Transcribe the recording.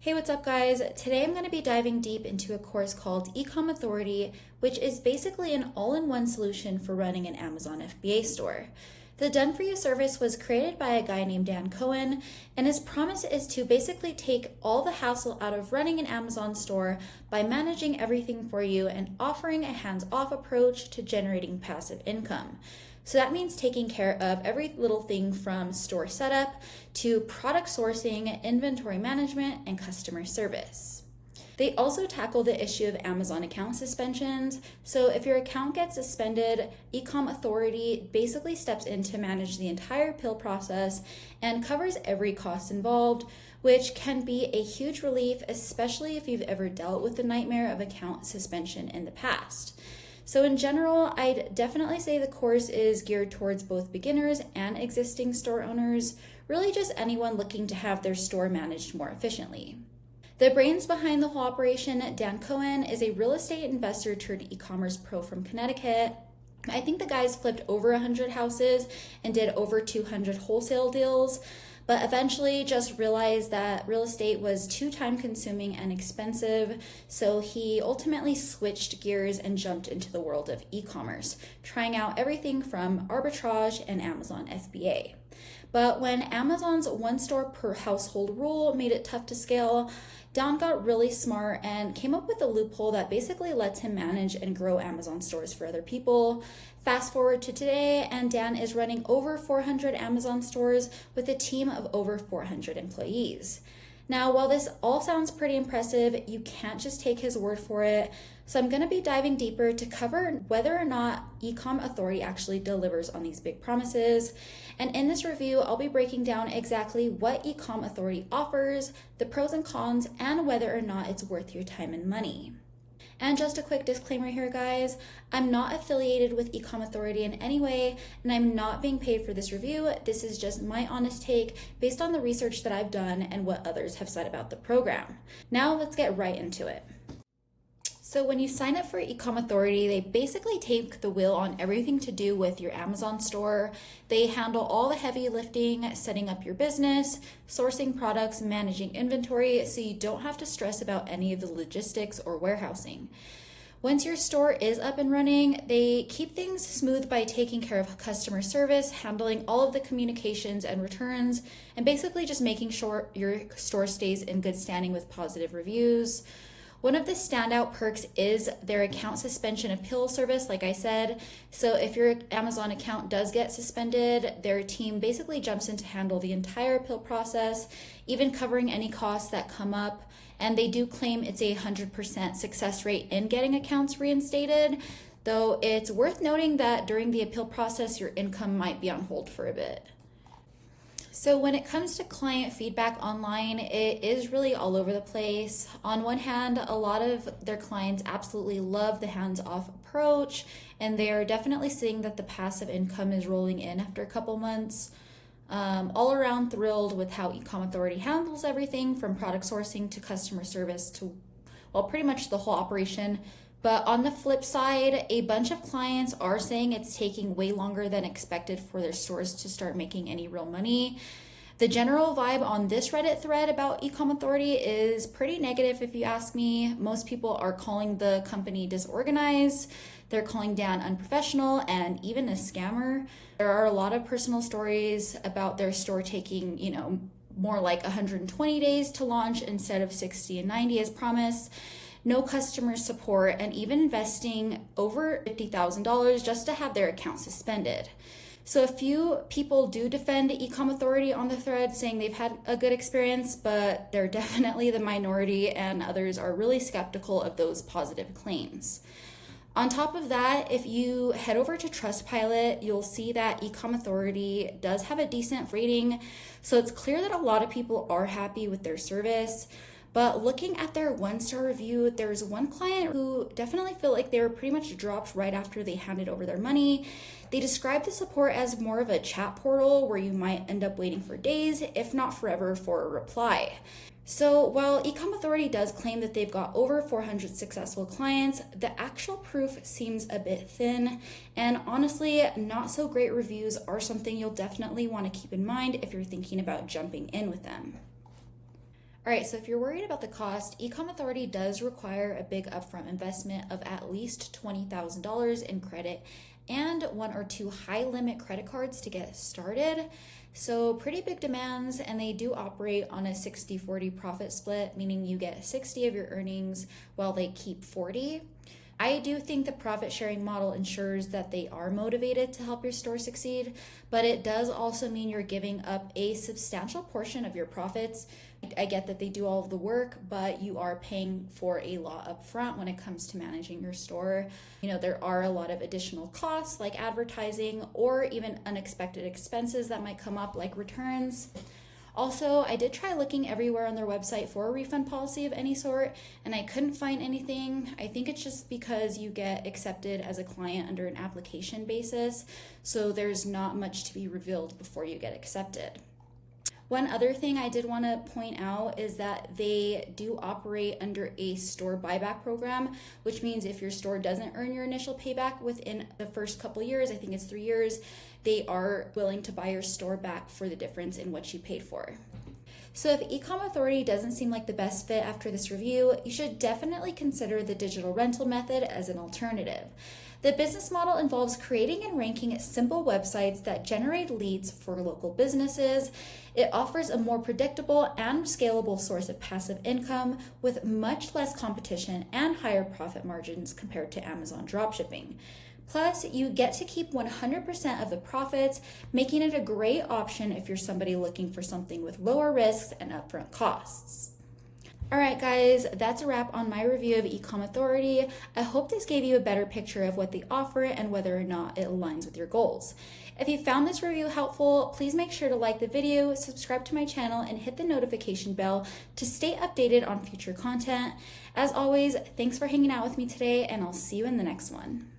Hey, what's up guys? Today I'm going to be diving deep into a course called Ecom Authority, which is basically an all-in-one solution for running an Amazon FBA store. The Done For You service was created by a guy named Dan Cohen, and his promise is to basically take all the hassle out of running an Amazon store by managing everything for you and offering a hands-off approach to generating passive income. So that means taking care of every little thing from store setup to product sourcing, inventory management, and customer service. They also tackle the issue of Amazon account suspensions. So if your account gets suspended, Ecom Authority basically steps in to manage the entire appeal process and covers every cost involved, which can be a huge relief, especially if you've ever dealt with the nightmare of account suspension in the past. So in general, I'd definitely say the course is geared towards both beginners and existing store owners, really just anyone looking to have their store managed more efficiently. The brains behind the whole operation, Dan Cohen, is a real estate investor turned e-commerce pro from Connecticut. I think the guy's flipped over 100 houses and did over 200 wholesale deals, but eventually just realized that real estate was too time consuming and expensive, so he ultimately switched gears and jumped into the world of e-commerce, trying out everything from arbitrage and Amazon FBA. But when Amazon's one store per household rule made it tough to scale, Dan got really smart and came up with a loophole that basically lets him manage and grow Amazon stores for other people. Fast forward to today, and Dan is running over 400 Amazon stores with a team of over 400 employees. Now, while this all sounds pretty impressive, you can't just take his word for it. So I'm going to be diving deeper to cover whether or not Ecom Authority actually delivers on these big promises. And in this review, I'll be breaking down exactly what Ecom Authority offers, the pros and cons, and whether or not it's worth your time and money. And just a quick disclaimer here, guys, I'm not affiliated with Ecom Authority in any way, and I'm not being paid for this review. This is just my honest take based on the research that I've done and what others have said about the program. Now let's get right into it. So when you sign up for Ecom Authority, they basically take the wheel on everything to do with your Amazon store. They handle all the heavy lifting, setting up your business, sourcing products, managing inventory, so you don't have to stress about any of the logistics or warehousing. Once your store is up and running, they keep things smooth by taking care of customer service, handling all of the communications and returns, and basically just making sure your store stays in good standing with positive reviews. One of the standout perks is their account suspension appeal service, like I said. So if your Amazon account does get suspended, their team basically jumps in to handle the entire appeal process, even covering any costs that come up. And they do claim it's a 100% success rate in getting accounts reinstated, though it's worth noting that during the appeal process, your income might be on hold for a bit. So when it comes to client feedback online, it is really all over the place. On one hand, a lot of their clients absolutely love the hands-off approach, and they are definitely seeing that the passive income is rolling in after a couple months. All around thrilled with how Ecom Authority handles everything from product sourcing to customer service to, well, pretty much the whole operation. But on the flip side, a bunch of clients are saying it's taking way longer than expected for their stores to start making any real money. The general vibe on this Reddit thread about Ecom Authority is pretty negative if you ask me. Most people are calling the company disorganized. They're calling Dan unprofessional and even a scammer. There are a lot of personal stories about their store taking, more like 120 days to launch instead of 60 and 90 as promised. No customer support, and even investing over $50,000 just to have their account suspended. So a few people do defend Ecom Authority on the thread, saying they've had a good experience, but they're definitely the minority, and others are really skeptical of those positive claims. On top of that, if you head over to Trustpilot, you'll see that Ecom Authority does have a decent rating, so it's clear that a lot of people are happy with their service. But looking at their 1-star review, there's one client who definitely felt like they were pretty much dropped right after they handed over their money. They described the support as more of a chat portal where you might end up waiting for days, if not forever, for a reply. So while Ecom Authority does claim that they've got over 400 successful clients, the actual proof seems a bit thin, and honestly, not so great reviews are something you'll definitely want to keep in mind if you're thinking about jumping in with them. All right, so if you're worried about the cost, Ecom Authority does require a big upfront investment of at least $20,000 in credit and 1 or 2 high limit credit cards to get started. So, pretty big demands, and they do operate on a 60-40 profit split, meaning you get 60 of your earnings while they keep 40. I do think the profit sharing model ensures that they are motivated to help your store succeed, but it does also mean you're giving up a substantial portion of your profits. I get that they do all of the work, but you are paying for a lot up front when it comes to managing your store. There are a lot of additional costs like advertising or even unexpected expenses that might come up, like returns. Also, I did try looking everywhere on their website for a refund policy of any sort, and I couldn't find anything. I think it's just because you get accepted as a client under an application basis, so there's not much to be revealed before you get accepted. One other thing I did want to point out is that they do operate under a store buyback program, which means if your store doesn't earn your initial payback within the first couple years, I think it's 3 years, they are willing to buy your store back for the difference in what you paid for. So if Ecom Authority doesn't seem like the best fit after this review, you should definitely consider the digital rental method as an alternative. The business model involves creating and ranking simple websites that generate leads for local businesses. It offers a more predictable and scalable source of passive income with much less competition and higher profit margins compared to Amazon dropshipping. Plus, you get to keep 100% of the profits, making it a great option if you're somebody looking for something with lower risks and upfront costs. All right, guys, that's a wrap on my review of Ecom Authority. I hope this gave you a better picture of what they offer and whether or not it aligns with your goals. If you found this review helpful, please make sure to like the video, subscribe to my channel, and hit the notification bell to stay updated on future content. As always, thanks for hanging out with me today, and I'll see you in the next one.